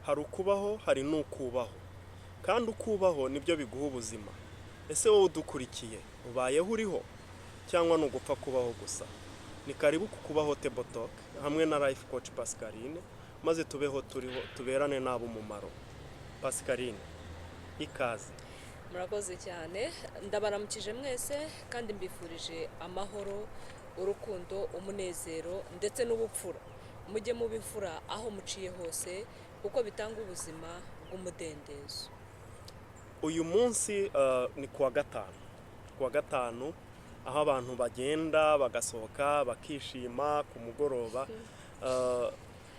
hari ukubaho hari n'ukubaho, kandi ukubaho nibyo biguha ubuzima. Ese wowe udukurikiye ubayeho uriho cyangwa n'ugupfa kubaho gusa? Ni karibu ku Kubaho Table Talk hamwe na Life Coach Pascaline, maze tubeho turiho tuberane nabo umumaro. Pascaline, ikaze. Murakoze cyane, ndabaramukije mwese kandi mbifurije amahoro, urukundo, umunezero ndetse n'ubupfura. Mujye mu bifura aho muciye hose kuko bitanga ubuzima bw'umudendezo. Uyu munsi ni kuwa gatanu aho abantu bagenda bagasohoka bakishima ku mugoroba,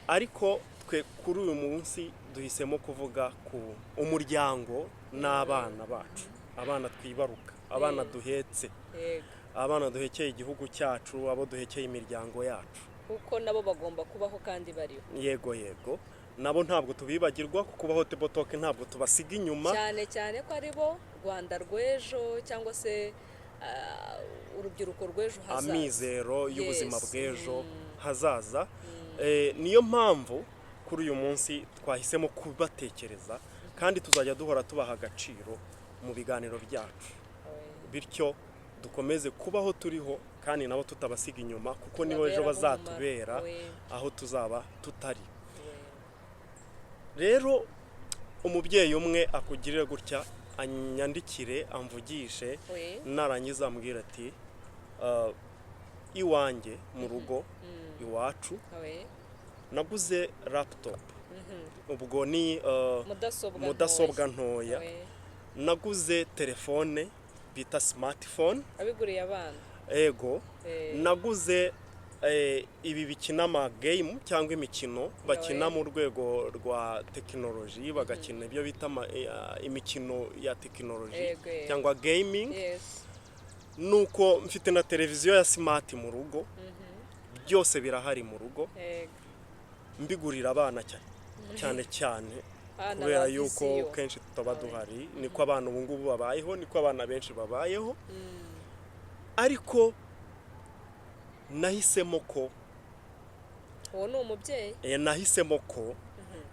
ariko twe kuri uyu munsi duhisemo kuvuga ku umuryango n'abana bacu, abana twibaruka, abana duhetse, abana duhekeye igihugu cyacu, abo duhekeye imiryango yacu, kuko nabo bagomba kubaho kandi bariho. Yego nabo ntabwo tubibagirwa, kuko Kubaho Table Talk ntabwo tubasiga inyuma, cyane ko ari bo Rwanda rw'ejo cyangwa se urubyiruko rw'ejo hazaza, amizero y'ubuzima bw'ejo hazaza. Niyo mpamvu kuri uyu munsi twahisemo kubatekereza, kandi tuzajya duhora tubaha agaciro mu biganiro byacu, bityo dukomeze kubaho turiho kandi nabo tutabasiga inyuma, kuko nibo ejo bazatubera aho tuzaba tutari. Rero umubyeyi umwe akugirire gutya, anyandikire amvugishe, narangiza ambwira ati iwanjye mu rugo iwacu naguze laptop, ubwo ni mudasobwa ntoya, naguze telefone bita smartphone, abiguriye abana, naguze ibi bikina ama game cyangwa imikino bakina mu rwego rwa tekinoloji, bagakina ibyo bita imikino ya tekinoloji cyangwa gaming. Nuko mfite na televiziyo ya smart mu rugo, byose birahari mu rugo, mbigurira abana cyane kubera yuko kenshi tutaba duhari. Niko abana ubu ngubu babayeho, niko abana benshi babayeho, ariko nahisemo ko uwo ni umubyeyi, nahisemo ko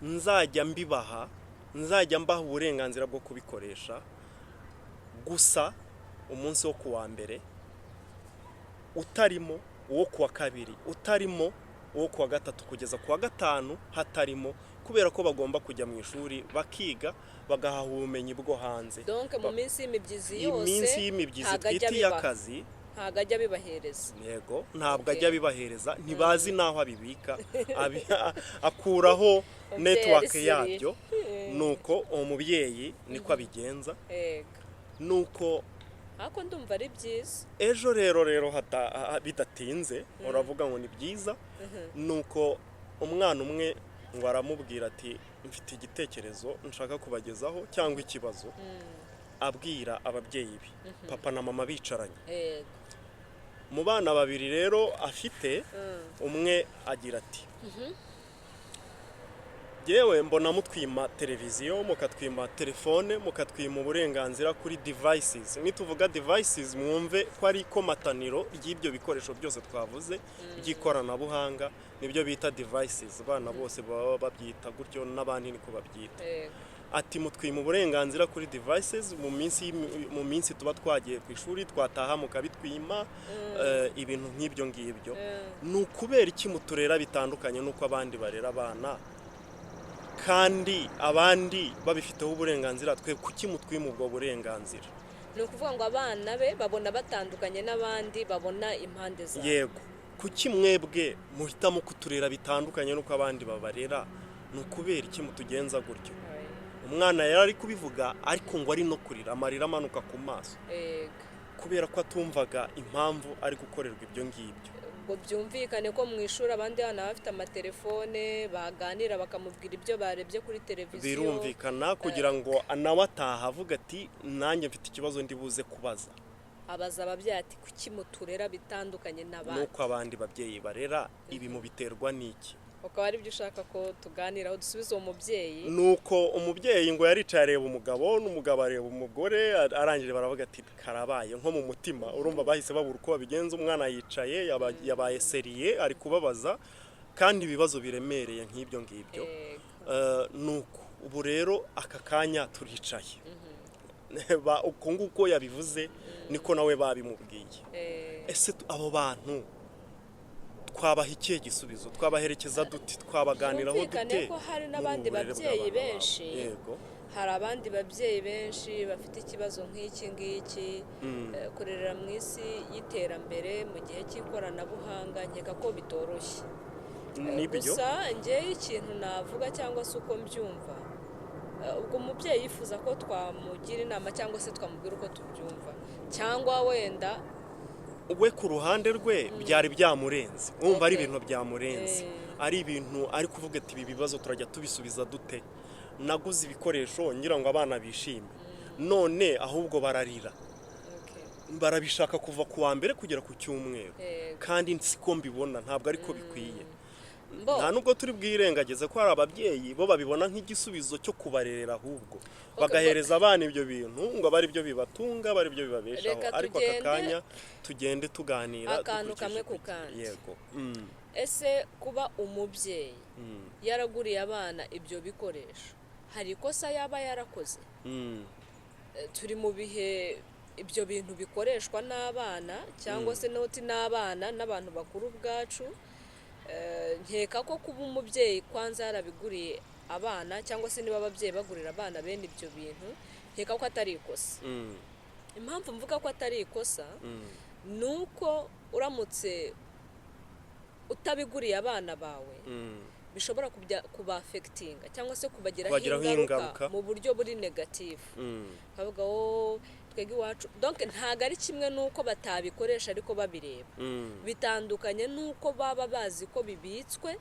nzajya mbibaha, nzajya mbaha uburenganzira bwo kubikoresha, gusa umunsi wo kuwa mbere utarimo, uwo kuwa kabiri utarimo, uwo kuwa gatatu kugeza kuwa gatanu hatarimo, kubera ko bagomba kujya mu ishuri bakiga bagahaha ubumenyi bwo hanze. donc mu minsi y'imibyizi yose, iminsi y'imibyizi twitiye akazi ntabwo ajya bibahereza. Yego, ntabwo ajya bibahereza, ntibazi naho abibika, akuraho network yabyo. Nuko umubyeyi niko abigenza, nuko ako ndumva ari byiza. Ejo rero bidatinze uravuga ngo ni byiza, nuko umwana umwe ngo aramubwira ati mfite igitekerezo nshaka kubagezaho cyangwa ikibazo, abwira ababyeyi be, papa na mama bicaranye. Mu bana babiri rero afite, umwe agira ati yewe mbona mutwima televiziyo, mukatwima telefone, mukatwima uburenganzira kuri devices. Nituvuga devices mwumve ko ari komataniro ry'ibyo bikoresho byose twavuze by'ikoranabuhanga, nibyo bita devices. Abana bose baba babyita gutyo, n'abandi niko babyita. Ati mutwima uburenganzira kuri devices, mu minsi tuba twagiye ku ishuri twataha mukabitwima, ibintu nk'ibyo ngibyo. Ni ukubera iki muturera bitandukanye nuko abandi barera abana, kandi abandi babifiteho uburenganzira, twe kuki mutwima ubwo burenganzira? Ni ukuvuga ngo abana be babona batandukanye n'abandi, babona impande zabo. Yego, kuki mwebwe muhitamo kuturera bitandukanye nuko abandi babarera? Ni ukubera iki mutugenza gutyo? Umwana yari ari kubivuga, ariko ngo ari no kurira, amarira amanuka ku maso, kubera ko atumvaga impamvu ari gukorerwa ibyo ngibyo. Ngo byumvikane ko mu ishuri abandi bana bafite amatelefone, baganira bakamubwira ibyo barebye kuri televiziyo, birumvikana, kugira ngo nawe ataha avuga ati nanjye mfite ikibazo ndibuze kubaza. Abaza ababyeyi ati kuki muturera bitandukanye n'abandi? Nuko abandi babyeyi barera, ibi mubiterwa n'iki? ukaba ari byo ushaka ko tuganiraho dusubize uwo mubyeyi. Nuko umubyeyi ngo yaricaye areba umugabo n'umugabo areba umugore, arangije baravuga ati karabaye nko mu mutima. Urumva bahise babura uko babigenza, umwana yicaye yabaye seriye ari kubabaza kandi ibibazo biremereye nk'ibyo ngibyo. nuko ubu rero aka kanya turicaye uko nguko yabivuze niko nawe babimubwiye. Ese abo bantu twabaha ikihe gisubizo, twabaherekeza duti, twabaganiraho dute? Ko hari n'abandi babyeyi benshi, hari abandi babyeyi benshi bafite ikibazo nk'iki ngiki, kurerera mu isi y'iterambere mu gihe cy'ikoranabuhanga, nkeka ko bitoroshye. Gusa njyewe ikintu navuga cyangwa se uko mbyumva, ubwo umubyeyi yifuza ko twamugira inama cyangwa se twamubwira uko tubyumva, cyangwa wenda we ku ruhande rwe byari byamurenze, wumva ari ibintu byamurenze, ari ibintu ari kuvuga ati ibi bibazo turajya tubisubiza dute, naguze ibikoresho ngira ngo abana bishime, none ahubwo bararira, barabishaka kuva ku wa mbere kugera ku cyumweru, kandi siko mbibona, ntabwo ariko bikwiye. Nta nubwo turi bwirengagize ko hari ababyeyi bo babibona nk'igisubizo cyo kubarerera, ahubwo bagahereza abana ibyo bintu ngo bari byo bibatunga, bari byo bibabeshaho. Ariko aka kanya tugende tuganira akantu kamwe ku kandi. Yego. Ese kuba umubyeyi yaraguriye abana ibyo bikoresho, hari ikosa yaba yarakoze? Turi mu bihe ibyo bintu bikoreshwa n'abana cyangwa se noti n'abana n'abantu bakuru ubwacu. Nkeka ko kuba umubyeyi kwanza yarabiguriye abana, cyangwa se niba ababyeyi bagurira abana bene ibyo bintu, nkeka ko atari ikosa. Impamvu mvuga ko atari ikosa ni uko uramutse utabiguriye abana bawe bishobora kubafekitinga cyangwa se kubagiraho ingaruka mu buryo buri negatifu. bavuga twebwe iwacu, donc ntabwo ari kimwe n'uko batabikoresha ariko babireba, bitandukanye n'uko baba bazi ko bibitswe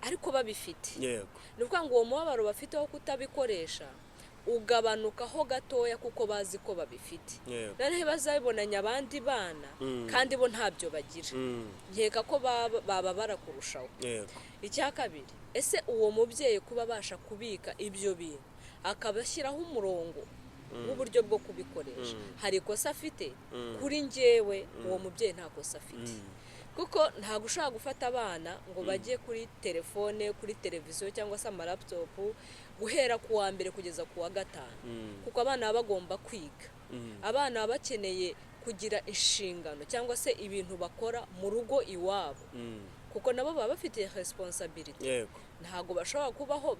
ariko babifite. Ni ukuvuga ngo uwo mubabaro bafite wo kutabikoresha ugabanukaho gatoya kuko bazi ko babifite. Noneho bazabibonanya abandi bana kandi bo ntabyo bagira, nkeka ko baba barakurushaho. Icya kabiri, ese uwo mubyeyi kuba abasha kubika ibyo bintu akabashyiraho umurongo w'uburyo bwo kubikoresha, hari ikosa afite? Kuri njyewe uwo mubyeyi nta kosa afite, kuko ntabwo ushobora gufata abana ngo bajye kuri telefone, kuri televiziyo cyangwa se amalaputopu guhera ku wa mbere kugeza ku wa gatanu, kuko abana baba bagomba kwiga, abana baba bakeneye kugira inshingano cyangwa se ibintu bakora mu rugo iwabo, kuko nabo baba bafite responsibility. Ntabwo bashobora kubaho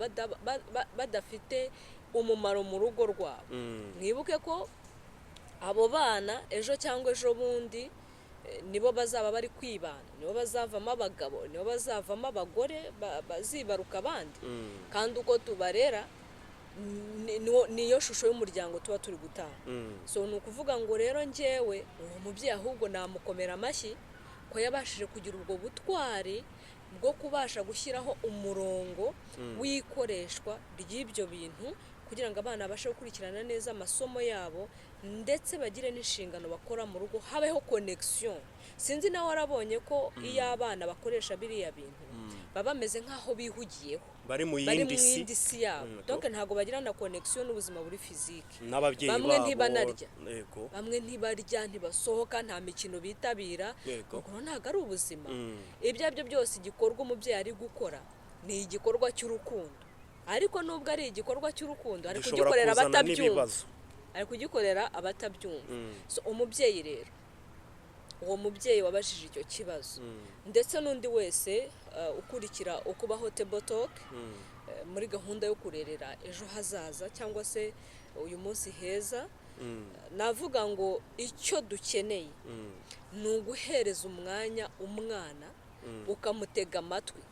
badafite umumaro mu rugo rwabo. Mwibuke ko abo bana ejo cyangwa ejo bundi nibo bazaba bari kwibana, nibo bazavamo abagabo, nibo bazavamo abagore bazibaruka abandi, kandi uko tubarera niyo shusho y'umuryango tuba turi gutanga. So ni ukuvuga ngo rero njyewe uwo mubyeyi ahubwo namukomera amashyi ko yabashije kugira ubwo butwari bwo kubasha gushyiraho umurongo w'ikoreshwa ry'ibyo bintu, kugira ngo abana babashe gukurikirana neza amasomo yabo ndetse bagire n'inshingano bakora mu rugo, habeho connection. Sinzi nawe warabonye ko iyo abana bakoresha biriya bintu baba bameze nk'aho bihugiyeho, bari mu yindi si yabo, donc ntabwo bagira na connection n'ubuzima buri physique. Bamwe ntibanarya, bamwe ntibarya, ntibasohoka, nta mikino bitabira, ubwo ntabwo ari ubuzima. Ibyo aribyo byose igikorwa umubyeyi ari gukora ni igikorwa cy'urukundo, ariko nubwo ari igikorwa cy'urukundo ari kugikorera abatabyumva, ari kugikorera abatabyumva. So umubyeyi rero, uwo mubyeyi wabajije icyo kibazo, ndetse n'undi wese ukurikira ukubaho Table Talk muri gahunda yo kurerera ejo hazaza cyangwa se uyu munsi heza, navuga ngo icyo dukeneye ni uguhereza umwanya umwana, ukamutega amatwi,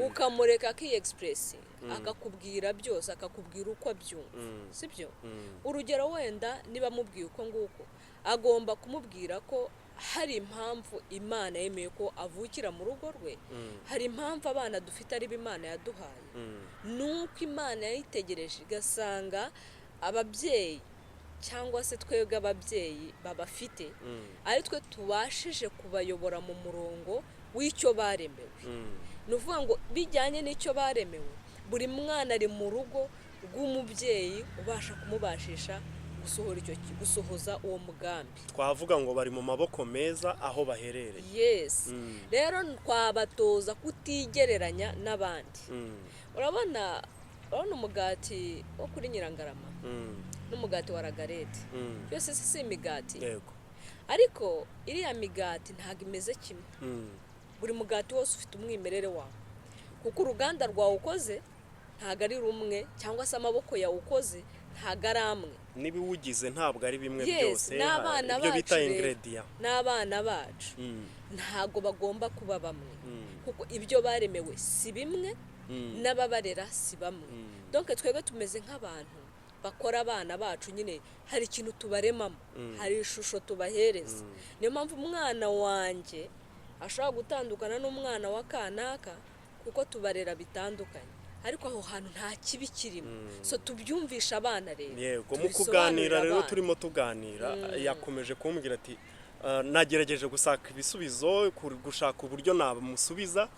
ukamureka aki-expressing, akakubwira byose, akakubwira uko abyumva, sibyo? Urugero wenda niba mubwiye uko nguko, agomba kumubwira ko hari impamvu Imana yemeye ko avukira mu rugo rwe, hari impamvu abana dufite ari Imana yaduhaye, nuko Imana yayitegereje igasanga ababyeyi cyangwa se twebwe ababyeyi babafite ari twe tubashije kubayobora mu murongo w'icyo baremewe. Ni ukuvuga ngo bijyanye n'icyo baremewe, buri mwana ari mu rugo rw'umubyeyi ubasha kumubashisha gusohoza uwo mugambi. twavuga ngo bari mu maboko meza aho baherereye. Yes. Rero twabatoza kutigereranya n'abandi. urabona umugati wo kuri Nyirangarama n'umugati wa Ragarete byose si imigati, yego, ariko iriya migati ntago imeze kimwe. Buri mugati wose ufite umwimerere wawe, kuko uruganda rwawukoze ntago ari rumwe, cyangwa se amaboko yawukoze ntago ari amwe, n'ibiwugize ntabwo ari bimwe Yes, byose, n'abana ibyo bita bacu rero. ingredient. n'abana bacu ntago bagomba kuba bamwe, kuko ibyo baremewe si bimwe, n'ababarera si bamwe. Donc twebwe tumeze nk'abantu bakora abana bacu, nyine hari ikintu tubaremamo, hari ishusho tubahereza. Niyo mpamvu umwana wanjye ashobora gutandukana n'umwana wa kanaka, kuko tubarera bitandukanye, ariko aho hantu nta kibi kirimo. So tubyumvisha abana rero. Yego, mu kuganira rero turimo tuganira, yakomeje kumbwira ati nagerageje gusaka ibisubizo, gushaka uburyo namusubiza,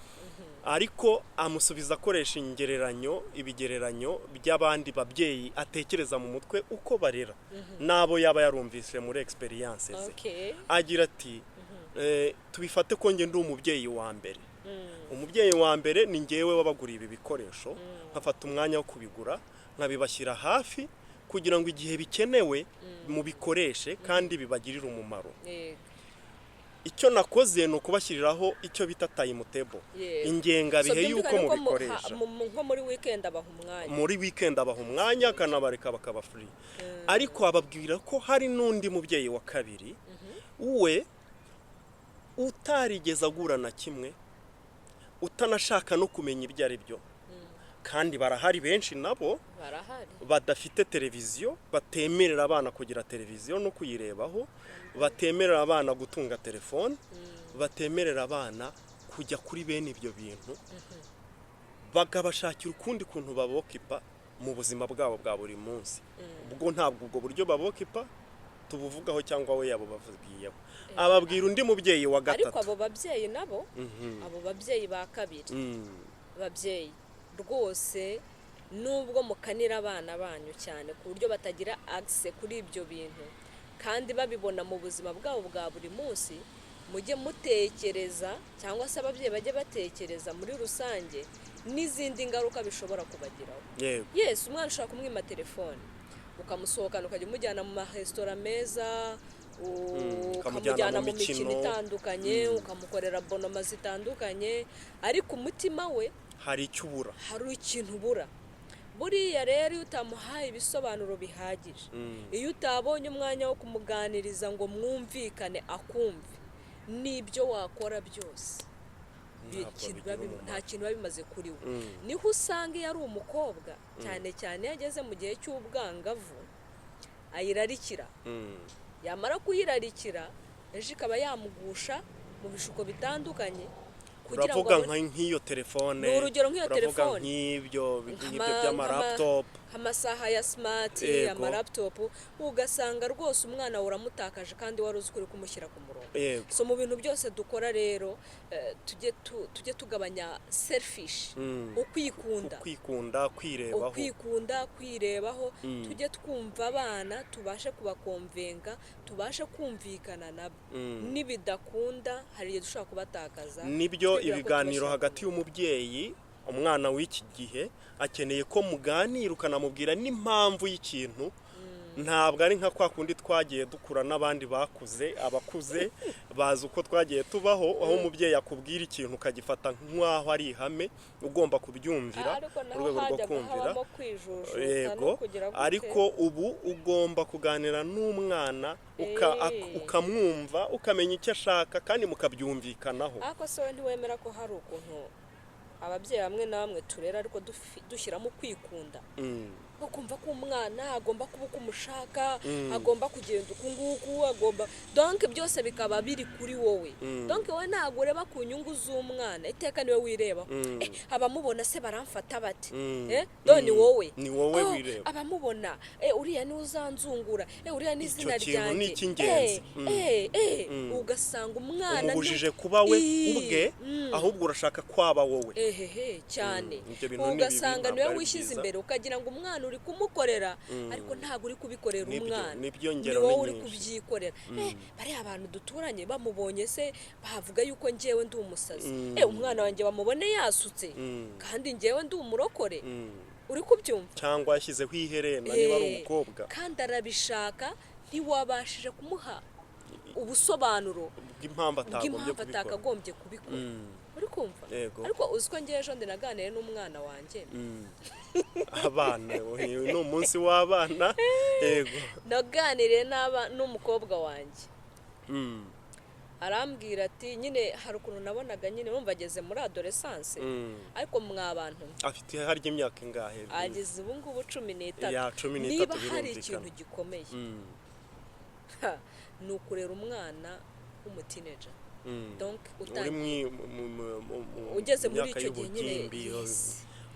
ariko amusubiza akoresha ibigereranyo by'abandi babyeyi atekereza mu mutwe uko barera, nabo yaba yarumvise muri experience ze. Agira ati tubifate ko nge ndi umubyeyi wa mbere. Umubyeyi wa mbere ni ngewe wabaguriye ibi bikoresho, nkafata umwanya wo kubigura, nkabibashyira hafi kugira ngo igihe bikenewe mubikoreshe kandi bibagirire umumaro. Icyo nakoze ni ukubashyiriraho icyo bita timetable, ingengabihe y'uko mubikoresha. Nko muri weekend abaha umwanya, muri weekend abaha umwanya, akanabareka bakaba free. Ariko ababwira ko hari n'undi mubyeyi wa kabiri, we utarigeze agura na kimwe, utanashaka no kumenya ibyo ari byo. Kandi barahari benshi nabo badafite televiziyo, batemerera abana kugira televiziyo no kuyirebaho, batemerera abana gutunga telefone, batemerera abana kujya kuri bene ibyo bintu, bagabashakira ukundi kuntu babokipa mu buzima bwabo bwa buri munsi. Ubwo ntabwo ubwo buryo babokipa tubuvugaho cyangwa we yabo bavugiyeho. Ababwira undi mubyeyi wa gatatu. Ariko abo babyeyi nabo, abo babyeyi ba kabiri, babyeyi rwose nubwo mukanira abana banyu cyane ku buryo batagira access kuri ibyo bintu, kandi babibona mu buzima bwabo bwa buri munsi, mujye mutekereza, cyangwa se ababyeyi bajye batekereza muri rusange n'izindi ngaruka bishobora kubagiraho. Yes, umwana ushaka kumwima telefone, ukamusohokana ukajya umujyana mu maresitora meza, ukamujyana mu mikino itandukanye, ukamukorera bonoma zitandukanye, ariko umutima we hari icyo ubura, hari ikintu ubura. Buriya rero iyo utamuhaye ibisobanuro bihagije, iyo utabonye umwanya wo kumuganiriza ngo mwumvikane akumve, n'ibyo wakora byose nta kintu biba bimaze kuri we. Niho usanga iyo ari umukobwa, cyane cyane iyo ageze mu gihe cy'ubwangavu, ayirarikira. Yamara kuyirarikira, ejo ikaba yamugusha mu bishuko bitandukanye. Uravuga nk'iyo telefone, urugero nk'iyo telefone, nk'ibyo by'amaraptop, amasaha ya smart, amaraptop, ugasanga rwose umwana uramutakaje kandi wari uzi kuri kumushyira ku murongo. So mu bintu byose dukora rero, tujye tugabanya selfish, ukwikunda, kwirebaho, tujye twumva abana, tubashe kubakonvenga, tubashe kumvikana nabo. Nibidakunda hari igihe dushobora kubatakaza. Nibyo ibiganiro hagati y'umubyeyi, umwana w'iki gihe akeneye ko muganira, ukanamubwira n'impamvu y'ikintu. Ntabwo ari nka kwa kundi twagiye dukura n'abandi bakuze, abakuze bazi uko twagiye tubaho, aho umubyeyi akubwira ikintu ukagifata nk'aho ari ihame, ugomba kubyumvira mu rwego rwo kumvira. Yego, ariko ubu ugomba kuganira n'umwana, ukamwumva, ukamenya icyo ashaka, kandi mukabyumvikanaho. Ariko se ntiwemera ko hari ukuntu ababyeyi bamwe na bamwe turera ariko dushyiramo kwikunda, ukumva ko umwana agomba kuba uko umushaka, agomba kugenda uku nguku, agomba, donc byose bikaba biri kuri wowe. Donc wowe ntabwo ureba ku nyungu z'umwana, iteka niwe wirebaho. Abamubona se baramfata bati, ni wowe wireba. Abamubona uriya ni uzanzungura, uriya ni izina ryanjye, ugasanga umwana umubujije kuba we ubwe, ahubwo urashaka kwaba wowe. ehehe cyane ibyo bintu ni ugasanga bibi, niwe ntabwo ari wishyize byiza. imbere ukagira ngo umwana uri kumukorera ariko ntabwo uri kubikorera umwana nibyo ni ngero wowe ni uri nyinshi. kubyikorera bariya abantu duturanye bamubonye se bavuga yuko njyewe ndi umusazi umwana wanjye bamubone yasutse kandi njyewe ndi umurokore uri kubyumva cyangwa yashyizeho iherena niba ari umukobwa kandi arabishaka ntiwabashije kumuha ubusobanuro bw'impamvu atakagombye kubikora uri kumva Yego. ariko uzi ko ngewe ejo ndi naganiriye n'umwana wanjye abana uyu ni umunsi w'abana yego naganiriye n'umukobwa wanjye arambwira ati nyine hari ukuntu nabonaga nyine wumva ageze muri adolescence ariko mwabantu afite harya imyaka ingahe ageze ubu ngubu 13 ya 13 niba hari ikintu gikomeye ni ukurera umwana w'umutineja donc ugeze muri icyo gihe nyine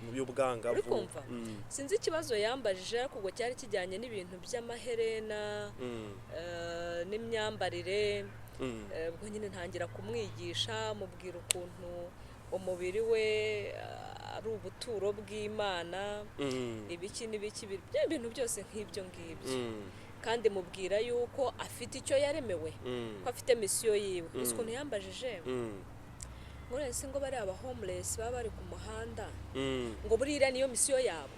mu by'ubwangavu uri kumva sinzi ikibazo yambajije ariko ubwo cyari kijyanye n'ibintu by'amaherena n'imyambarire ubwo nyine ntangira kumwigisha mubwira ukuntu umubiri we ari ubuturo bw'Imana ibiki n'ibiki ibintu byose nk'ibyo ngibyo kandi mubwira yuko afite icyo yaremewe ko afite misiyo yiwe uzi ukuntu yambajije ngo nese ngo bari aba homeless baba bari ku muhanda ngo burira niyo misiyo yabo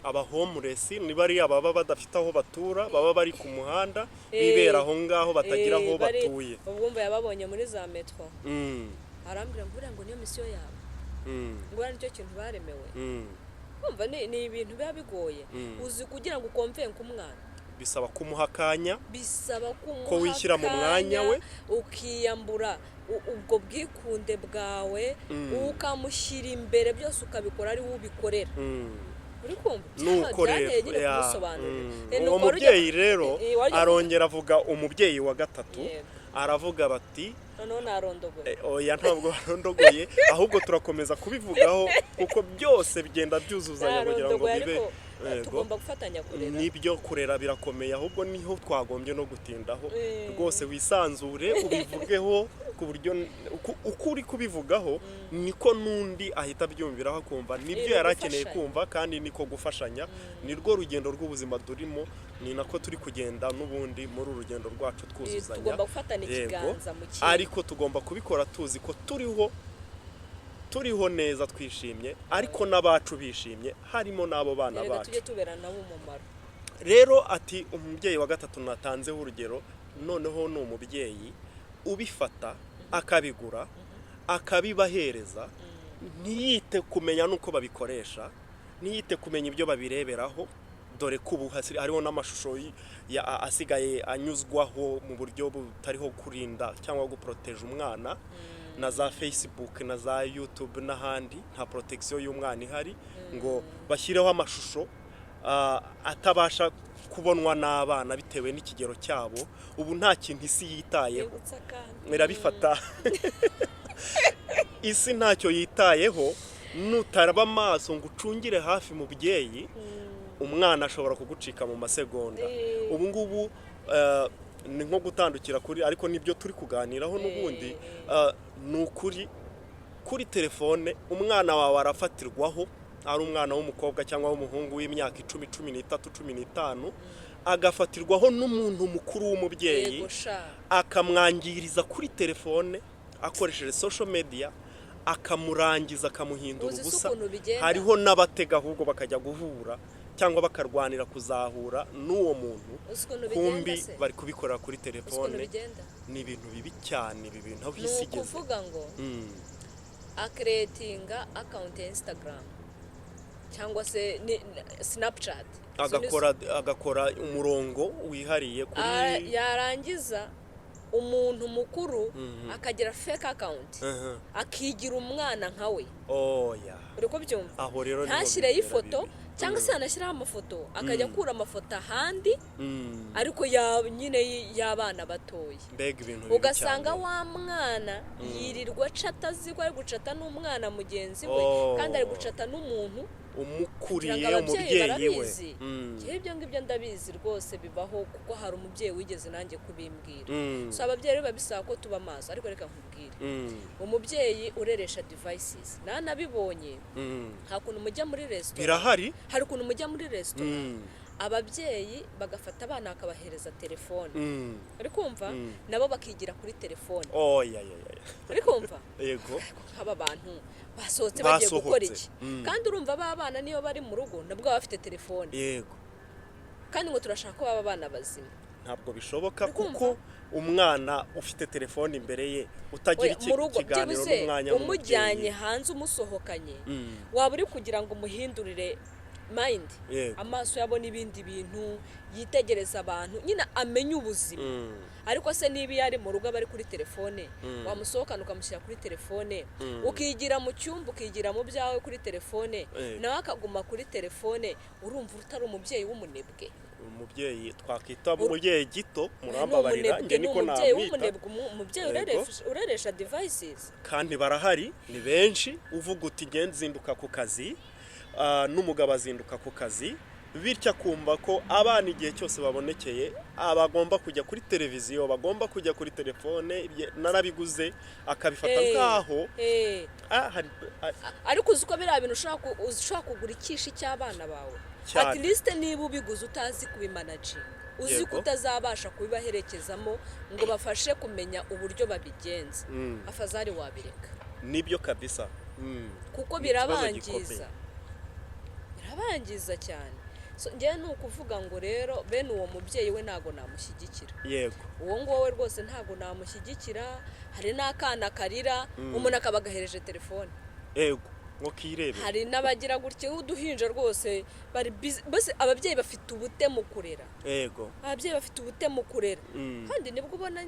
aba homeless ni bari baba badafite aho batura baba bari ku muhanda bibera aho ngaho batagira aho batuye ubwo yababonye muri za metro arambwira ngo niyo misiyo yabo ngo ari cyo kintu baremewe kumva ni ibintu biba bigoye uzi kugira ngo ukomvenke umwana bisaba kumuha akanya bisaba ko wishyira mu mwanya we ukiyambura ubwo bwikunde bwawe ukamushyira imbere byose ukabikora ari ubikorera uri kumva uwo mubyeyi rero arongera avuga umubyeyi wa gatatu aravuga bati none arondogoye oya ntabwo arondogoye ahubwo turakomeza kubivugaho kuko byose bigenda byuzuzanya kugira ngo bibe tugomba gufatanya kurera nibyo kurera birakomeye ahubwo niho twagombye no gutindaho rwose wisanzure ubivugeho ku buryo uko uri kubivugaho niko n'undi ahita abyumviraho akumva nibyo yari akeneye kumva kandi niko gufashanya nirwo rugendo rw'ubuzima turimo ni nako turi kugenda n'ubundi muri uru rugendo rwacu twuzuzanya tugomba gufatana ikiganza mu kintu ariko tugomba kubikora tuzi ko turiho neza twishimye ariko n'abacu bishimye harimo n'abo bana bacu tujye tubera nabo umumaro rero ati umubyeyi wa gatatu natanzeho urugero noneho ni umubyeyi ubifata akabigura akabibahereza ntiyite kumenya nuko babikoresha ntiyite kumenya ibyo babireberaho dore ko ubu hariho n'amashusho asigaye anyuzwaho mu buryo butariho kurinda cyangwa guproteje umwana na za Facebook na za YouTube n'ahandi nta protection y'umwana ihari ngo bashyireho amashusho atabasha kubonwa n'abana bitewe n'ikigero cyabo ubu nta kintu isi yitayeho irabifata isi ntacyo yitayeho nutaraba amaso ngo ucungire hafi mubyeyi umwana ashobora kugucika mu masegonda ubu ngubu ni nko gutandukira kuri ariko nibyo turi kuganiraho n'ubundi ni ukuri kuri telefone umwana wawe arafatirwaho ari umwana w'umukobwa cyangwa w'umuhungu w'imyaka 10, 13, 15 agafatirwaho n'umuntu mukuru w'umubyeyi akamwangiriza kuri telefone akoresheje social media akamurangiza akamuhindura ubusa hariho n'abatega ahubwo bakajya guhura cyangwa bakarwanira kuzahura n'uwo muntu kumbi bari kubikorera kuri telefone ni ibintu bibi cyane ibi bintu aho isi igeze kuvuga ngo akreatinga account ya Instagram cyangwa se Snapchat agakora umurongo wihariye kuri yarangiza umuntu mukuru akagira fake account akigira umwana nkawe uri ko byumva aho rero ntashireho ifoto cyangwa se anashyiraho amafoto akajya akura amafoto ahandi ariko nyine y'abana batoya ugasanga wa mwana yirirwa cata azi ko ari gucata n'umwana mugenzi we kandi ari gucata n'umuntu umukuriye umubyeyi we. Njyewe ibyo ngibyo ndabizi rwose bibaho kuko hari umubyeyi wigeze nanjye kubimbwira. So ababyeyi babisaba ko tuba maso, ariko reka nkubwire, umubyeyi ureresha devices nanabibonye. Hakuntu mujya muri restaurant, birahari, hari ukuntu mujya muri restaurant ababyeyi bagafata abana akabahereza telefone, uri kumva, nabo bakigira kuri telefone. Uri kumva, yego, aba bantu basohotse bagiye gukora iki? Kandi urumva aba bana niyo bari mu rugo nabwo bafite telefone. Yego, kandi ngo turashaka ko baba bana bazima. Ntabwo bishoboka kuko umwana ufite telefone imbere ye utagira ikiganiro n'umwanya umujyanye hanze umusohokanye, waba uri kugira ngo umuhindurire mind, amaso yabona ibindi bintu, yitegereza abantu, nyine amenye ubuzima. Ariko se niba yari mu rugo bari kuri telefone, wamusohokana ukamushyira kuri telefone, ukigira mu cyumba, ukigira mu byawe kuri telefone, nawe akaguma kuri telefone, urumva utari umubyeyi w'umunebwe. Umubyeyi twakwita umubyeyi gito, murambabarira nge niko namwita. Umubyeyi ureresha devices kandi barahari ni benshi. Uvuga uti nge nzinduka ku kazi, n'umugabo azinduka ku kazi, bityo akumva ko abana igihe cyose babonekeye abagomba kujya kuri televiziyo, bagomba kujya kuri telefone, narabiguze akabifata nkaho ariko uzi ko biriya bintu ushobora kugura ikishi cy'abana bawe. At least niba ubiguze utazi kubimanaging, uzi ko utazabasha kubibaherekezamo ngo bafashe kumenya uburyo babigenza, afazari wabireka. Nibyo kabisa, kuko birabangiza cyane. So njye ni ukuvuga ngo rero bene uwo mubyeyi we ntago namushyigikira. Yego, uwo ngowe rwose ntago namushyigikira. Hari n'akana karira, umuntu akabagahereje telefone. Yego, ngo kirebe. Hari n'abagira gutya uduhinja rwose bari bose. Ababyeyi bafite ubute mu kurera. Yego, ababyeyi bafite ubute mu kurera. Kandi nibwo ubona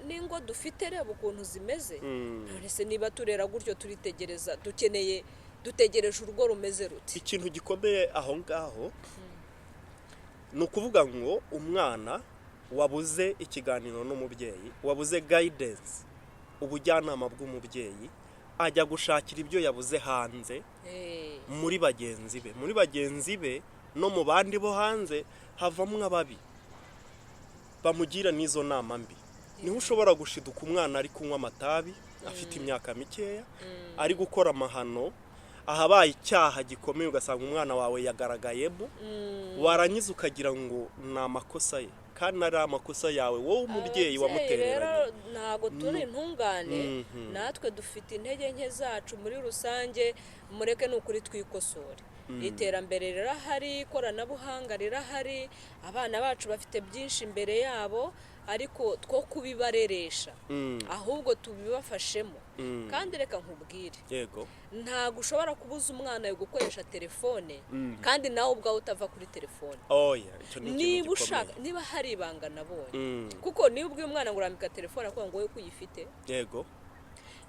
n'ingo dufite reba ukuntu zimeze. None se niba turera gutyo turitegereza, dutegereje urugo rumeze ruti. Ikintu gikomeye aho ngaho ni ukuvuga ngo umwana wabuze ikiganiro n'umubyeyi, wabuze guidance, ubujyanama bw'umubyeyi, ajya gushakira ibyo yabuze hanze muri bagenzi be no mu bandi bo hanze, havamo ababi bamugira n'izo nama mbi. Niho ushobora gushiduka umwana ari kunywa amatabi afite imyaka mikeya, ari gukora amahano, ahabaye icyaha gikomeye ugasanga umwana wawe yagaragayemo, warangiza ukagira ngo ni amakosa ye, kandi ari amakosa yawe wowe umubyeyi wamutereranye. Rero ntago turi intungane, natwe dufite intege nke zacu muri rusange. Mureke n'ukuri twikosore. Iterambere rirahari, ikoranabuhanga rirahari, abana bacu bafite byinshi imbere yabo, ariko two kubibareresha ahubwo tubibafashemo. Kandi reka nkubwire, yego, ntago ushobora kubuza umwana yo gukoresha telefone kandi nawe ubwawe utava kuri telefone. Niba ushaka, niba hari ibanga nabonye, kuko niba ubwiye umwana ngo urambika telefone akubwira ngo wowe kuyifite, yego,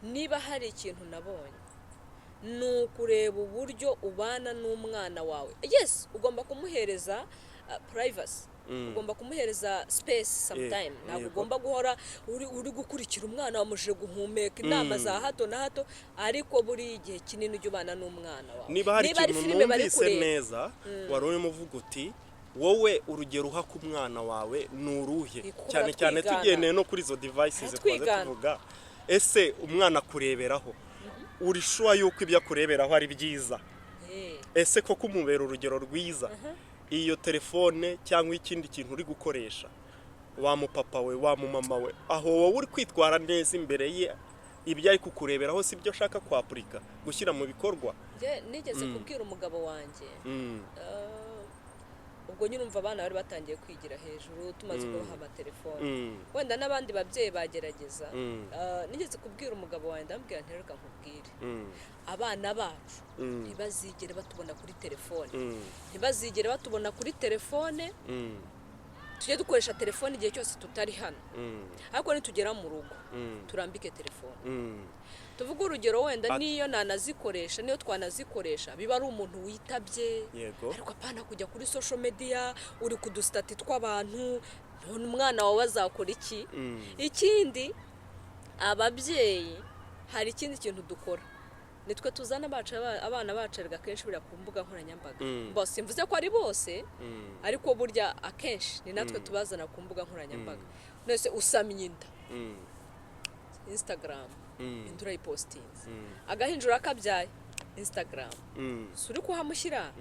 niba hari ikintu nabonye ni ukureba uburyo ubana n'umwana wawe. Yes, ugomba kumuhereza privacy, ugomba kumuhereza space sometime. Ntabwo ugomba guhora uri gukurikira umwana wamuje guhumeka inama za hato na hato, ariko buri igihe kinini ujye ubana n'umwana wawe. Niba hari ikintu numvise neza wari urimo uvuga uti wowe urugero uha ku mwana wawe ni uruhe, cyane cyane tugendeye no kuri izo devices twaze tuvuga. Ese umwana kureberaho uri sure yuko ibyo akureberaho ari byiza? Ese koko umubera urugero rwiza? Iyo telefone cyangwa ikindi kintu uri gukoresha, wa mupapa we, wa mumama we, aho wowe uri kwitwara neza imbere ye, ibyo ari kukureberaho si byo ashaka kwapurika gushyira mu bikorwa. Nigeze kubwira umugabo wanjye, ubwo nyine umva abana bari batangiye kwigira hejuru, tumaze kubaha amatelefone, wenda n'abandi babyeyi bagerageza. Nigeze kubwira umugabo wanjye, ndamubwira nti reka nkubwire, abana bacu ntibazigere batubona kuri telefone, ntibazigere batubona kuri telefone. Tujye dukoresha telefone igihe cyose tutari hano, ariko nitugera mu rugo turambike telefone. Tuvuga urugero, wenda niyo nanazikoresha, niyo twanazikoresha biba ari umuntu witabye, ariko apana kujya kuri social media uri kudustati tw'abantu. None umwana wawe azakora iki? Ikindi, ababyeyi hari ikindi kintu dukora, nitwe tuzana abana bacu erega kenshi bira ku mbuga nkoranyambaga bose simvuze ko ari bose ariko burya akenshi ni natwe tubazana ku mbuga nkoranyambaga nese usamye inda Instagram indura ipostinze agahinjura kabyaye Instagram suri kuhamushyira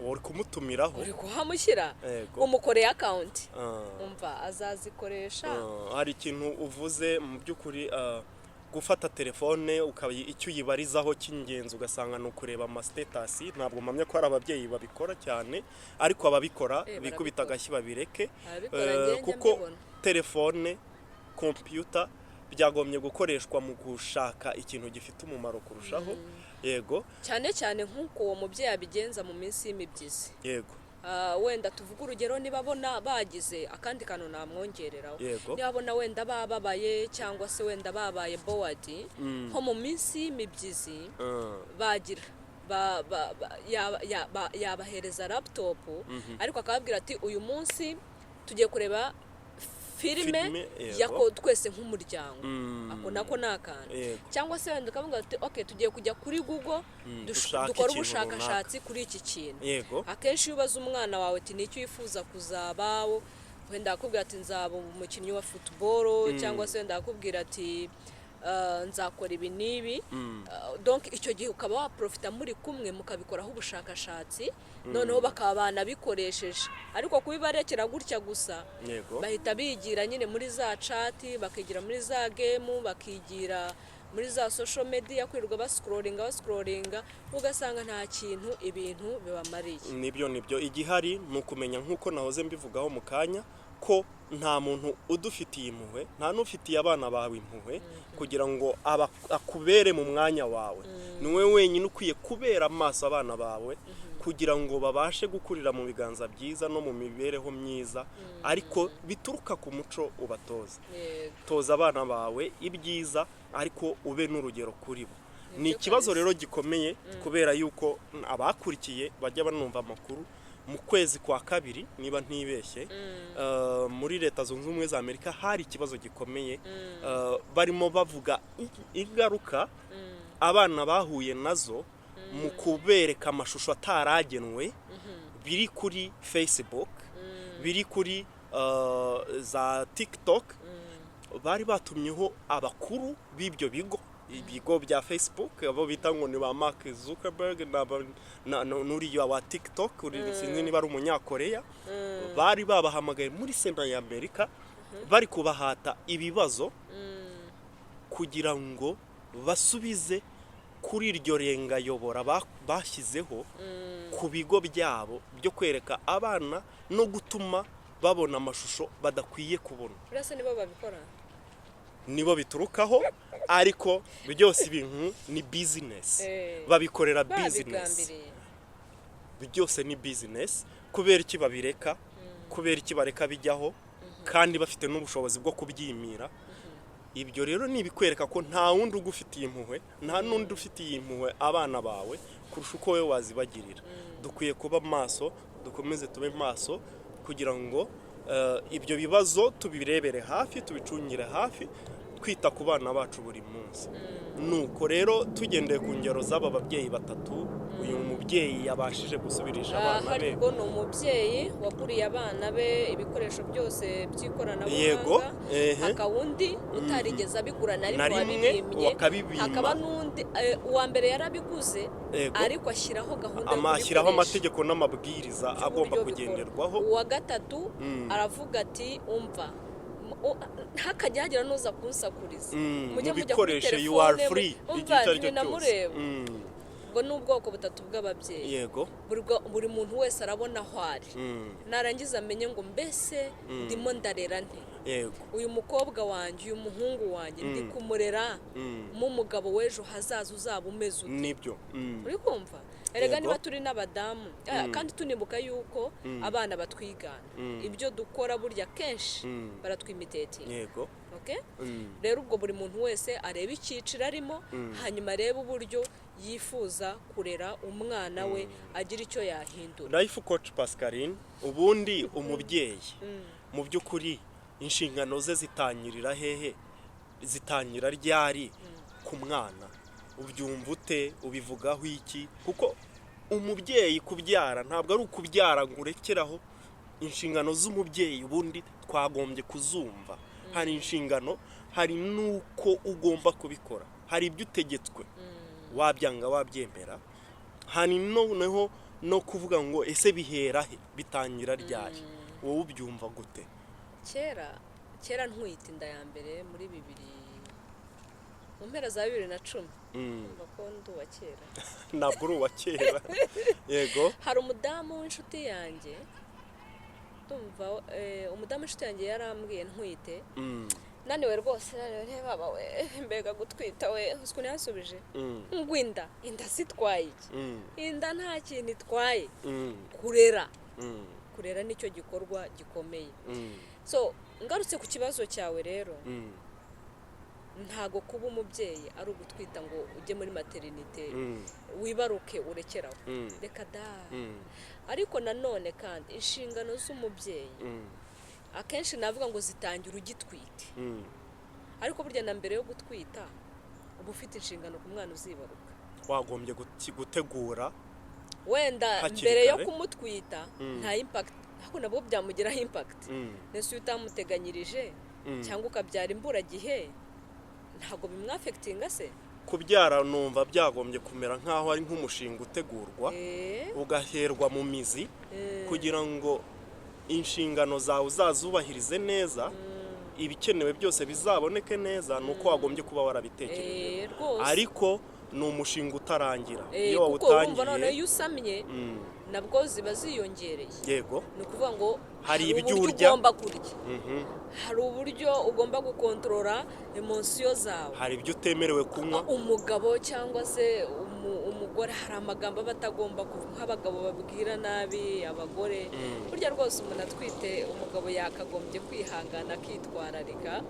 uri kumutumiraho uri kuhamushyira umukoreye account umva azazikoresha hari ikintu uvuze mu by'ukuri gufata telefone icyo uyibarizaho cy'ingenzi ugasanga ni ukureba amastatus ntabwo mpamya ko hari ababyeyi babikora cyane ariko ababikora bikubita agashyi babireke kuko telefone computer byagombye gukoreshwa mu gushaka ikintu gifite umumaro kurushaho yego cyane cyane nk'uko uwo mubyeyi abigenza mu minsi y'imibyizi yego wenda tuvuga urugero niba abona bagize akandi kantu namwongereraho niba abona wenda bababaye cyangwa se wenda babaye bored nko mu minsi y'imibyizi bagira yabahereza laptop ariko akababwira ati uyu munsi tugiye kureba filime yako twese nk'umuryango ako nako nakana cyangwa se wenda ukavuga ati okay tugiye kujya kuri Google dukora ubushakashatsi kuri iki kintu akenshi ubaza umwana wawe ati nicyo yifuza kuzabaho wenda akubwira ati nzaba umukinnyi wa football cyangwa se wenda akubwira ati nzakora ibi nibi donc icyo gihe ukaba waprofita muri kumwe mukabikoraho ubushakashatsi noneho bakabana bikoresheje ariko kubibarekera gutya gusa bahita bigira nyine muri za chat bakigira muri za game bakigira muri za social media kwirirwa bascrollinga ugasanga nta kintu ibintu bibamariye nibyo igihari nukumenya nkuko nahoze mbivugaho mu kanya ko nta muntu udufitiye impuhwe nta n'ufitiye abana bawe impuhwe kugira ngo akubere mu mwanya wawe niwe wenyine ukwiye kubera amaso abana bawe kugira ngo babashe gukurira mu biganza byiza no mu mibereho myiza ariko bituruka ku muco ubatoza toza abana bawe ibyiza ariko ube n'urugero kuri bo ni ikibazo rero gikomeye kubera yuko abakurikiye bajya banumva amakuru mu kwezi kwa kabiri niba ntibeshye muri leta zunze ubumwe za Amerika hari ikibazo gikomeye barimo bavuga ingaruka abana bahuye nazo mu kubereka amashusho ataragenwe biri kuri Facebook biri kuri za TikTok bari batumyeho abakuru b'ibyo ibigo bya Facebook abo bita ngo ni ba Mark Zuckerberg n'uriya wa TikTok sinzi niba ari umunyakoreya bari babahamagaye muri Sena ya Amerika bari kubahata ibibazo kugira ngo basubize kuri iryo rengayobora bashyizeho ku bigo byabo byo kwereka abana no gutuma babona amashusho badakwiye kubona urase nibo babikora nibo biturukaho ariko byose ibintu ni business babikorera business byose ni business kubera iki babireka kubera iki bareka bijyaho kandi bafite n'ubushobozi bwo kubyimira ibyo rero ni ibikwereka ko nta wundi ugufitiye impuhwe nta n'undi ufitiye impuhwe abana bawe kurusha uko wowe wazibagirira dukwiye kuba maso dukomeze tube maso kugira ngo ibyo bibazo tubirebere hafi tubicungire hafi twita ku bana bacu buri munsi nuko rero tugendeye ku ngero z'aba babyeyi batatu uyu mubyeyi yabashije gusubirisha abana be hariko ni umubyeyi wakuriye abana be ibikoresho byose by'ikoranabuhanga yego hakawundi utarigeze abigura na rimwe wabibimye hakaba n'undi uwa mbere yarabiguze ariko ashyiraho gahunda amashyiraho amategeko n'amabwiriza agomba kugenderwaho uwa gatatu aravuga ati umva hakajya hagira nuza kunsakuriza mujye mujya kuri telefone you are free umva namureba ngo n'ubwoko butatu bw'ababyeyi yego buri muntu wese arabona aho ari narangiza amenye ngo mbese ndimo ndarera nte yego uyu mukobwa wanjye uyu muhungu wanjye ndi kumurera mu mugabo w'ejo hazaza uzaba umeze ute nibyo uri kumva erega niba turi n'abadamu kandi tunibuka yuko abana batwigana ibyo dukora burya kenshi baratwimitetinga yego rero ubwo buri muntu wese areba icyiciro arimo hanyuma areba uburyo yifuza kurera umwana we agira icyo yahindura Life Coach Pascaline ubundi umubyeyi mu by'ukuri inshingano ze zitangirira hehe zitangira ryari ku mwana ubyumva ute, ubivugaho iki? Kuko umubyeyi kubyara ntabwo ari ukubyara ngo urekeraho. Inshingano z'umubyeyi ubundi twagombye kuzumva. Hari inshingano, hari nuko ugomba kubikora, hari ibyo utegetswe wabyanga wabyemera, hari noneho no kuvuga ngo ese bihera he, bitangira ryari, wowe ubyumva gute? kera ntwite inda ya mbere muri 2000 mu mpera za 2010 umva ko ndi uwa kera ntabwo uri uwa kera. Yego, hari umudamu w'inshuti yanjye ndumva umudamu w'inshuti yanjye yarambwiye ntwite naniwe rwose reba we mbega gutwita we usko yasubije ngo inda sitwaye iki, inda nta kintu itwaye, kurera nicyo gikorwa gikomeye. So ngarutse ku kibazo cyawe rero, ntago kuba umubyeyi ari ugutwita ngo ujye muri maternité wibaruke urekeraho, reka da. Ariko nanone kandi inshingano z'umubyeyi akenshi navuga ngo zitangira ugitwite, ariko burya na mbere yo gutwita uba ufite inshingano ku mwana uzibaruka, wagombye gutegura wenda mbere yo kumutwita nta impact, ariko nabwo byamugiraho impact. Nese utamuteganyirije cyangwa ukabyara imburagihe ntago bimwafectinga se. Kubyara numva byagombye kumera nkaho ari nk'umushinga utegurwa ugaherwa mu mizi kugira ngo inshingano zawe uzazubahirize neza, ibikenewe byose bizaboneke neza, nuko wagombye kuba warabitekereje. Ariko ni umushinga utarangira, iyo wawutangiye iyo usamye nabwo ziba ziyongereye. Yego, ni ukuvuga ngo hari ibyo urya ugomba kurya, hari uburyo ugomba gukontorora emosiyo zawe, hari ibyo utemerewe kunywa. Umugabo cyangwa se umugore hari amagambo aba atagomba kuvuga, nk'abagabo babwira nabi abagore. Burya rwose umuntu atwite umugabo yakagombye kwihangana akitwararika,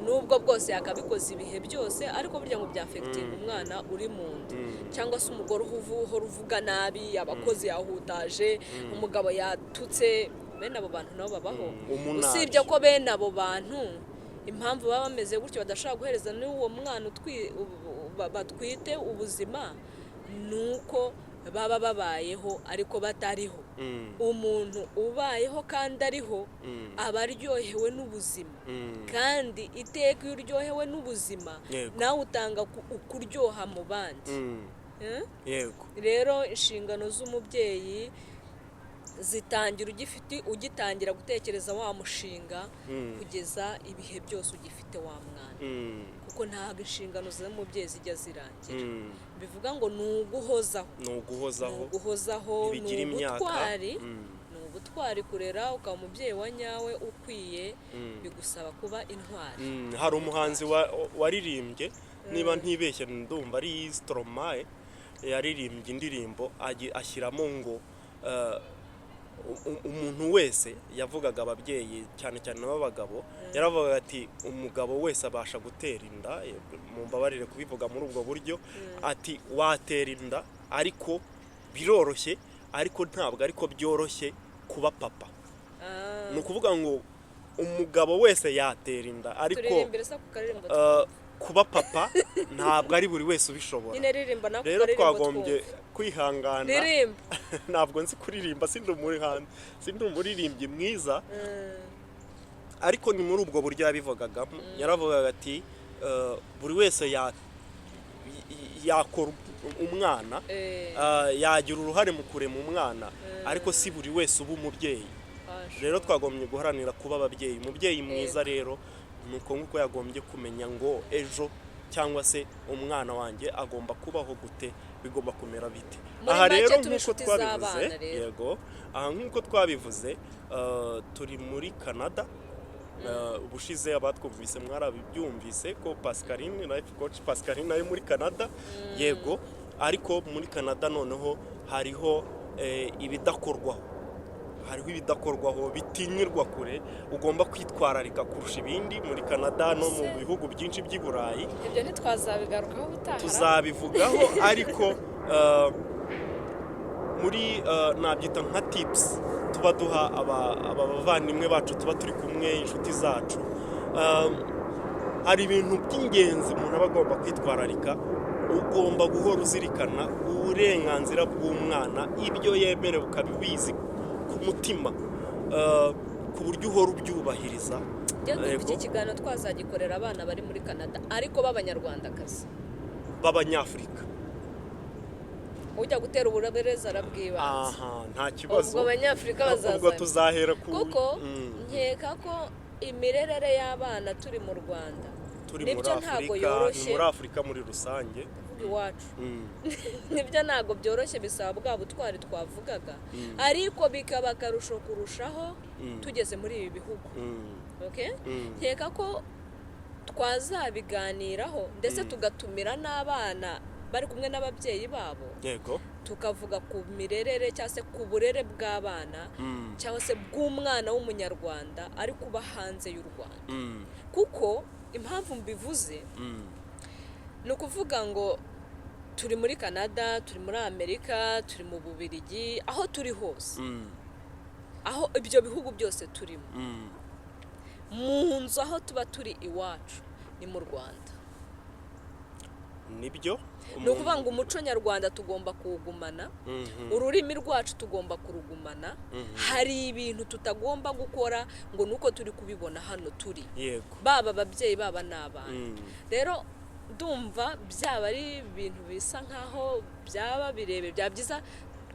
nubwo bwose yakabikoze ibihe byose, ariko burya ngo byafectinga umwana uri mu nda. Cyangwa se umugore uhora uvuga nabi, abakozi yahutaje, umugabo yatutse, bene abo bantu nabo babaho. Usibye ko bene abo bantu impamvu baba bameze gutyo badashaka guhereza n'uwo mwana batwite ubuzima, nuko baba babayeho ariko batariho. Umuntu ubayeho kandi ariho aba aryohewe n'ubuzima, kandi iteka iyo uryohewe n'ubuzima nawe utanga ukuryoha mu bandi. Yego, rero inshingano z'umubyeyi zitangira ugitangira gutekereza wa mushinga kugeza ibihe byose ugifite wa mwana, kuko ntabwo inshingano z'umubyeyi zijya zirangira. Bivuga ngo ni uguhozaho, bigira imyaka, ni ubutwari kurera ukaba umubyeyi wa nyawe ukwiye, bigusaba kuba intwari. Hari umuhanzi waririmbye, niba ntibeshye ndumva ari Stromae, yaririmbye indirimbo ashyiramo ngo umuntu wese, yavugaga ababyeyi cyane cyane b'abagabo, yaravugaga ati umugabo wese abasha gutera inda, mumbabarire kubivuga muri ubwo buryo, ati watera inda ariko biroroshye, ariko ntabwo ariko byoroshye kuba papa. Ni ukuvuga ngo umugabo wese yatera inda, ariko kuba papa ntabwo ari buri wese ubishobora. Rero twagombye kwihangana. Ntabwo nzi kuririmba, sindi umuririmbyi mwiza, ariko ni muri ubwo buryo yabivugagamo. Yaravugaga ati buri wese yakora umwana, yagira uruhare mu kurema umwana, ariko si buri wese uba umubyeyi. Rero twagombye guharanira kuba ababyeyi. Umubyeyi mwiza rero nuko nguko yagombye kumenya ngo ejo cyangwa se umwana wanjye agomba kubaho gute, bigomba kumera bite. Aha rero nk'uko twabivuze, yego, aha nk'uko twabivuze, turi muri Canada. Ubushize abatwumvise mwarabyumvise ko Pascaline, life coach Pascaline ari muri Canada. Yego, ariko muri Canada noneho hariho ibidakorwaho bitinyirwa kure, ugomba kwitwararika kurusha ibindi. Muri Canada no mu bihugu byinshi by'i Burayi, ibyo ntitwazabigarukaho ubutaha, tuzabivugaho, ariko muri nabyita nka tips tuba duha abavandimwe bacu tuba turi kumwe, inshuti zacu. Hari ibintu by'ingenzi umuntu aba agomba kwitwararika ugomba guhora uzirikana uburenganzira bw'umwana, ibyo yemerewe ukabibizi ku mutima, ku buryo uhora ubyubahiriza. iki kiganiro twazagikorera abana bari muri Canada ariko b'abanyarwandakazi b'abanyafurika. ujya gutera uburebereza arabwibanze. Nta kibazo. ubwo abanyafurika bazaza. ubwo tuzahera kuko nkeka ko imirerere y'abana turi mu Rwanda nibyo ntabwo yoroshye, muri Afurika muri rusange iwacu nibyo ntabwo byoroshye, bisaba bwa butwari twavugaga, ariko bikaba akarusho kurushaho tugeze muri ibi bihugu. nkeka ko twazabiganiraho ndetse tugatumira n'abana bari kumwe n'ababyeyi babo, tukavuga ku mirerere cyangwa se ku burere bw'abana cyangwa se bw'umwana w'umunyarwanda ari kuba hanze y'u Rwanda. kuko impamvu mbivuze ni ukuvuga ngo turi muri Canada, turi muri Amerika, turi mu Bubiligi, aho turi hose, aho ibyo bihugu byose turimo, mu nzu aho tuba turi iwacu ni mu Rwanda. nibyo ni ukuvuga ngo umuco nyarwanda tugomba kuwugumana, ururimi rwacu tugomba kurugumana. hari ibintu tutagomba gukora ngo nuko turi kubibona hano turi, baba ababyeyi baba n'abana. rero ndumva byaba ari ibintu bisa nkaho byaba birebire, byaba byiza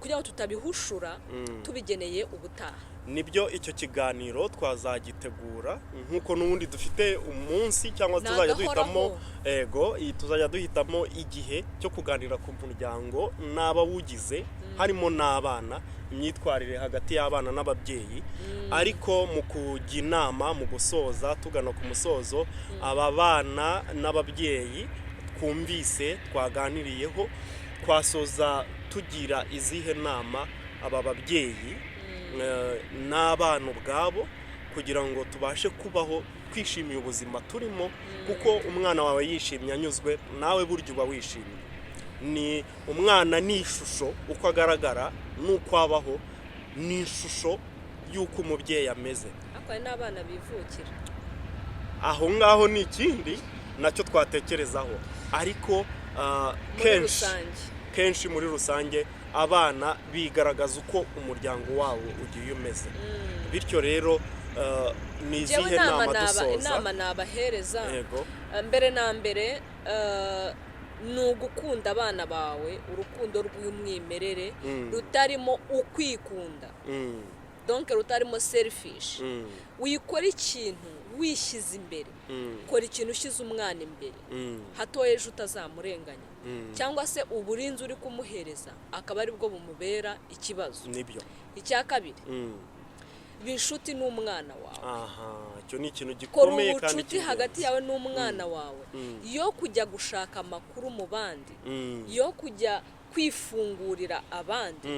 kugira ngo tutabihushura tubigeneye ubutaha. nibyo icyo kiganiro twazagitegura nk'uko n'ubundi dufite umunsi cyangwa tuzajya duhitamo igihe cyo kuganira ku muryango n'abawugize, harimo n'abana, imyitwarire hagati y'abana n'ababyeyi. ariko mu kujya inama, mu gusoza tugana ku musozo, aba bana n'ababyeyi twumvise twaganiriyeho, twasoza tugira izihe nama aba babyeyi n'abana ubwabo kugira ngo tubashe kubaho twishimiye ubuzima turimo, kuko umwana wawe yishimye anyuzwe, nawe burya uba wishimye. ni umwana ni ishusho, uko agaragara n'uko abaho ni ishusho y'uko umubyeyi ameze. akaba n'abana bivukira aho ngaho ni ikindi nacyo twatekerezaho, ariko kenshi muri rusange abana bigaragaza uko umuryango wabo ugiye umeze. bityo rero ni izihe nama dusoza? inama nabahereza mbere na mbere ni ugukunda abana bawe, urukundo rw'umwimerere rutarimo ukwikunda, donc rutarimo selfish. wikora ikintu wishyize imbere, kora ikintu ushyize umwana imbere, hato ejo utazamurenganya cyangwa se uburinzi uri kumuhereza akaba ari bwo bumubera ikibazo. nibyo. icya kabiri, inshuti n'umwana wawe. icyo ni ikintu gikomeye kandi ubucuti hagati yawe n'umwana wawe, yo kujya gushaka amakuru mu bandi, yo kujya kwifungurira abandi,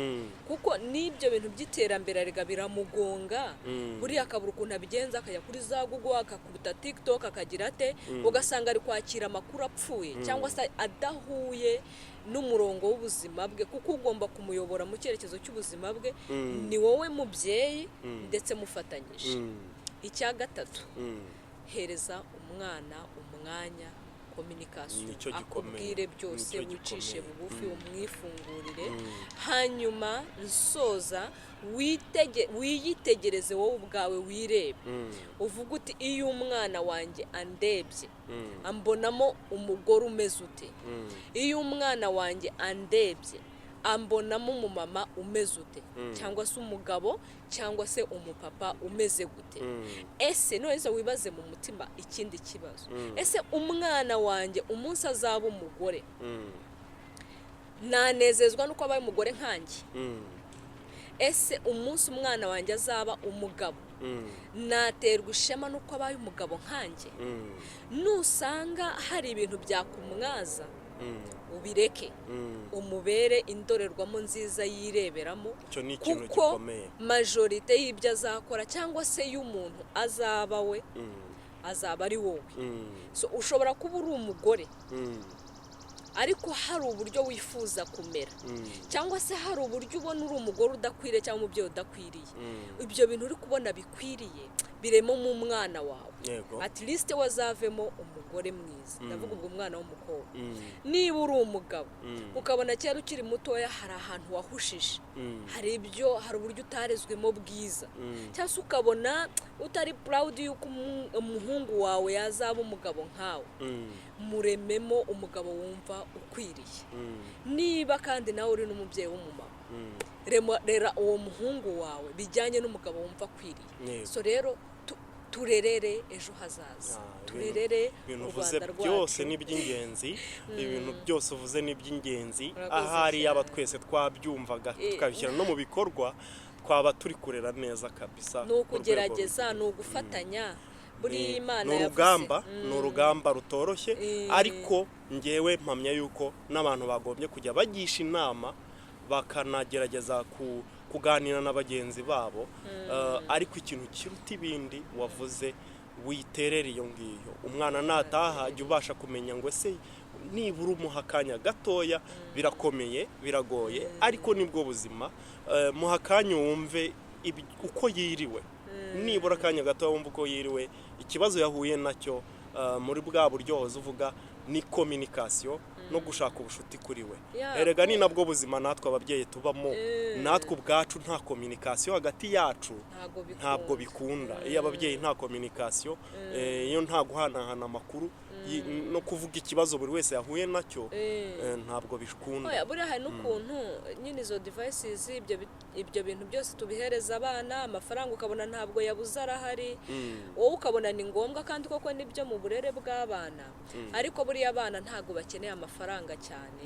kuko n'ibyo bintu by'iterambere arega biramugonga. buriya akabura ukuntu abigenza, akajya kuri za Google, akakubita TikTok, akagira ate, ugasanga ari kwakira amakuru apfuye cyangwa se adahuye n'umurongo w'ubuzima bwe, kuko ugomba kumuyobora mu cyerekezo cy'ubuzima bwe ni wowe mubyeyi ndetse mufatanyije. icya gatatu, hereza umwana umwanya, communication, akubwire byose, wicishe bugufi, umwifungurire. hanyuma nsoza, wiyitegereze wowe ubwawe, wirebe, uvuga uti iyo umwana wanjye andebye ambonamo umugore umeze ute, iyo umwana wanjye andebye ambonamo umumama umeze ute, cyangwa se umugabo cyangwa se umupapa umeze gute. ese none wibaze mu mutima ikindi kibazo, ese umwana wanjye umunsi azaba umugore nanezezwa nuko abaye umugore nkanjye? ese umunsi umwana wanjye azaba umugabo naterwa ishema nuko abaye umugabo nkanjye? nusanga hari ibintu byakumwaza, ubireke, umubere indorerwamo nziza yireberamo, kuko majorite y'ibyo azakora cyangwa se y'umuntu azaba we azaba ari wowe. so ushobora kuba uri umugore ariko hari uburyo wifuza kumera, cyangwa se hari uburyo ubona uri umugore udakwiriye cyangwa umubyeyi udakwiriye. ibyo bintu uri kubona bikwiriye biremo mu mwana wawe, Yego. at least wazavemo umugore mwiza. Ndavuga ubwo umwana w'umukobwa. Mm. Niba uri umugabo ukabona kera ukiri mutoya hari ahantu wahushije, hari uburyo utarezwemo bwiza, cyangwa se ukabona utari proud yuko umuhungu wawe yazaba umugabo nkawe, murememo umugabo wumva ukwiriye. Niba kandi nawe uri n'umubyeyi w'umumama, rera uwo muhungu wawe bijyanye n'umugabo wumva akwiriye. So rero turerere ejo hazaza, turerere ibintu u uvuze Rwanda byose rwacu. ni iby'ingenzi, ibintu byose uvuze ni iby'ingenzi. Urakoze Ahari yaba cyane. twese twabyumvaga tukabishyira no mu bikorwa, twaba turi kurera neza kabisa. Ni ukugerageza, ni ugufatanya. Buri Imana ni urugamba rutoroshye, ariko ngewe mpamya yuko n'abantu bagombye kujya bagisha inama, bakanagerageza kuganira na bagenzi babo. Ariko ikintu kiruta ibindi wavuze, witerera iyo ngiyo. Umwana nataha jya ubasha kumenya ngo ese nibura umuha akanya gatoya, birakomeye biragoye, ariko nibwo buzima. Muha akanya wumve uko yiriwe, nibura akanya gatoya wumve uko yiriwe. Ikibazo yahuye nacyo muri bwa buryo hoze uvuga ni communication no gushaka ubushuti kuri we. Erega ni nabwo buzima natwe ababyeyi tubamo, natwe ubwacu nta communication hagati yacu ntabwo bikunda. Iyo ababyeyi nta communication, iyo nta guhanahana amakuru no kuvuga ikibazo buri wese yahuye nacyo, ntabwo bikunda. Buriya hari n'ukuntu nyine izo devices, ibyo bintu byose tubihereza abana, amafaranga ukabona ntabwo yabuze arahari, wowe ukabona ni ngombwa kandi koko nibyo mu burere bw'abana, ariko buriya abana ntabwo bakeneye amafaranga cyane.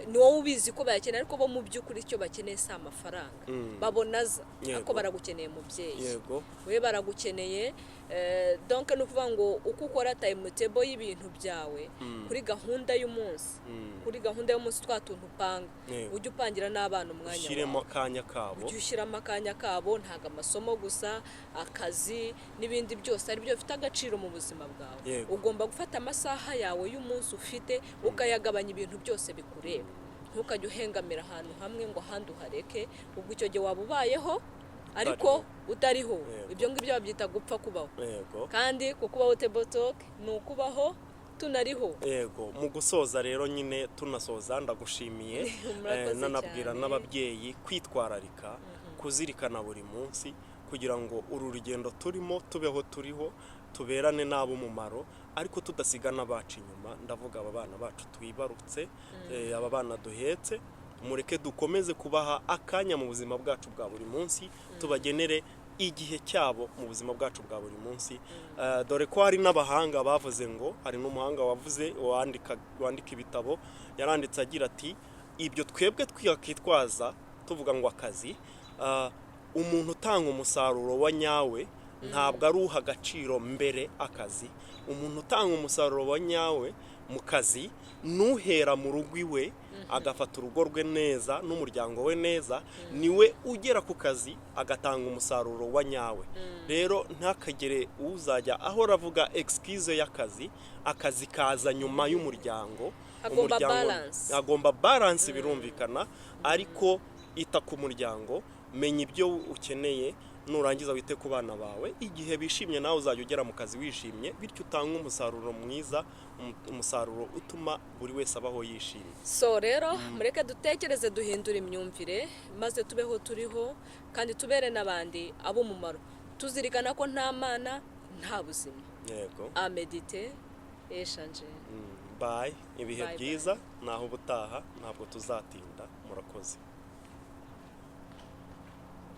Ni wowe ubizi ko bayakeneye, ariko bo mu by'ukuri icyo bakeneye si amafaranga, babonaza ariko baragukeneye mubyeyi, we baragukeneye. Donc ni ukuvuga ngo uko ukora timetable y'ibintu byawe kuri gahunda y'umunsi, twa tuntu upanga, ujye upangira n'abana umwanya wawe, ushyiremo akanya kabo, ntabwo amasomo gusa, akazi n'ibindi byose ari byo bifite agaciro mu buzima bwawe. Ugomba gufata amasaha yawe y'umunsi ufite ukayagabanya ibintu byose bikureba, ntukajye uhengamira ahantu hamwe ngo ahandi uhareke. Ubwo icyo gihe waba ubayeho ariko utariho. Ibyo ngibyo babyita gupfa kubaho, kandi kukubaho table talk ni ukubaho tunariho. Yego, mu gusoza rero nyine tunasoza, ndagushimiye. Nanabwira n'ababyeyi kwitwararika, kuzirikana buri munsi kugira ngo uru rugendo turimo tubeho turiho, tuberane n'ab'umumaro, ariko tudasiga n'abacu inyuma. Ndavuga aba bana bacu twibarutse, aba bana duhetse, mureke dukomeze kubaha akanya mu buzima bwacu bwa buri munsi, tubagenere igihe cyabo mu buzima bwacu bwa buri munsi. Dore ko hari n'abahanga bavuze ngo, hari n'umuhanga wavuze wandika ibitabo, yaranditse agira ati ibyo twebwe twakitwaza tuvuga ngo akazi, umuntu utanga umusaruro wa nyawe ntabwo ari uha agaciro mbere akazi. Umuntu utanga umusaruro wa nyawe mu kazi nuhera mu rugo iwe, agafata urugo rwe neza n'umuryango we neza, niwe ugera ku kazi agatanga umusaruro wa nyawe. Rero ntakagere uzajya ahora avuga excuse y'akazi, akazi kaza nyuma y'umuryango. Agomba balance, birumvikana, ariko ita ku muryango, menya ibyo ukeneye, nurangiza wite ku bana bawe. Igihe bishimye nawe uzajya ugera mu kazi wishimye, bityo utanga umusaruro mwiza, umusaruro utuma buri wese abaho yishimye. So rero mureke dutekereze, duhindura imyumvire, maze tubeho turiho kandi tubere n'abandi ab'umumaro. Tuzirikana ko nta mana nta buzima. Yego. Amedite eshanje. Bye, ibihe byiza, naho ubutaha ntabwo tuzatinda. Murakoze.